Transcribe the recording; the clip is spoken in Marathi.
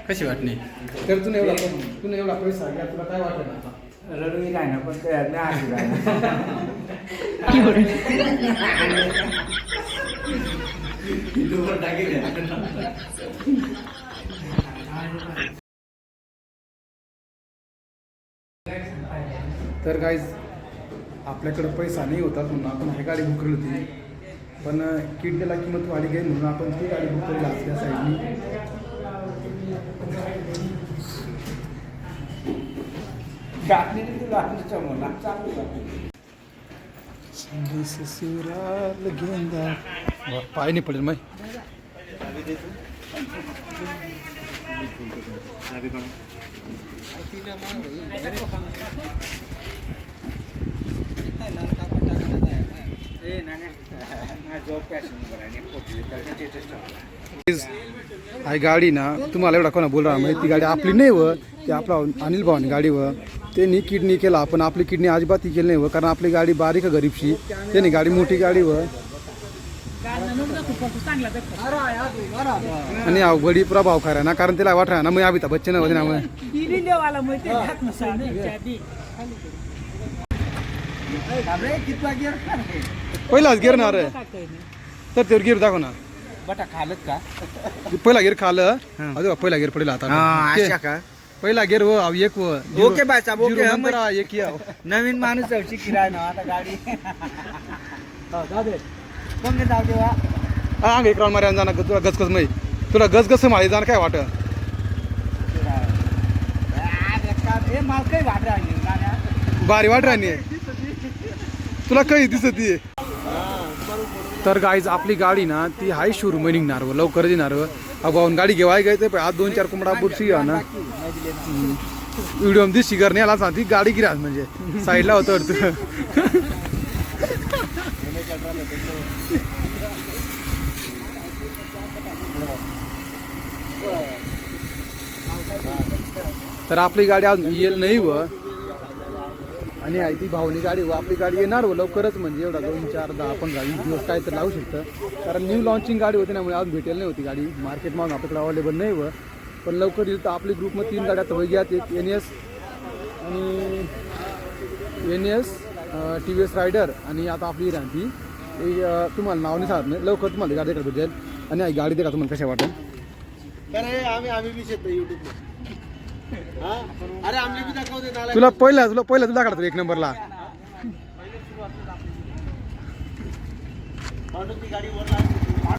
कशी वाटणे तर तू एवढा पैसा घ्या तुला काय वाटत आता रडवी काय ना पण ते तर गाईज आपल्याकडे पैसा नाही होता म्हणून आपण ही गाडी बुक केली होती पण किडनीला किंमत वाढी गई म्हणून आपण ती गाडी बुक केली असल्या साईडनी पाय नाही पडेल मग ही गाडी ना तुम्हाला एवढा कोणा बोलणार म्हणजे ती गाडी आपली नाही व ती आपला अनिल भावानी गाडी व त्यांनी किडनी केला आपण आपली किडनी अजिबात केली नाही व कारण आपली गाडी बारीक गरीबशी त्यांनी गाडी मोठी गाडी व आणि अवघडी प्रभाव खरा ना कारण तिला वाटणार ना मग अमिताभ बच्चन होते ना मग पहिलाच गिर ना रे तर तेवर गिर दाखव ना बटा खालत का पहिला गिर खालं अजून पहिला गिर पडेल आता पहिला गिर व एक व ओके बाय साहब ओके हम एक या नवीन माणूस आहे किराय ना आता गाडी कोण के जाऊ देवा हा एक राऊंड मारे जाणार तुला गसगस मै तुला गसगस माळी जाणार काय वाटत माल काही वाट राहिली भारी वाट राहिली तुला काही दिसत आहे तर गाईज आपली गाडी ना ती हाय शोरूम निघणार व लवकर येणार व अगोन गाडी घेवाय गई ते आज 2-4 कोंबडा बुरशी घ्या ना व्हिडिओ मध्ये शिगर नाही आला सांगती गाडी गिरा म्हणजे साईडला होतं तर आपली गाडी आज येईल नाही व आणि आहे ती भावनी गाडी व आपली गाडी येणार व लवकरच म्हणजे एवढा 2-4-10-15-20 दिवस काय तर लावू शकतं कारण न्यू लॉन्चिंग गाडी होती ना म्हणजे अजून भेटेल नाही होती गाडी मार्केटमध्ये आपल्याकडे अवेलेबल नाही व पण लवकर येईल तर आपली ग्रुपमध्ये 3 गाड्या तर घ्यात एक NS आणि NS TVS रायडर आणि आता आपली राहती तुम्हाला नाव नाही सांगत नाही लवकर तुम्हाला गाडी देखा भेटेल आणि आई गाडी देखा तुम्हाला कशा वाटेल तुला पहिला तुला काढतो 1 नंबरला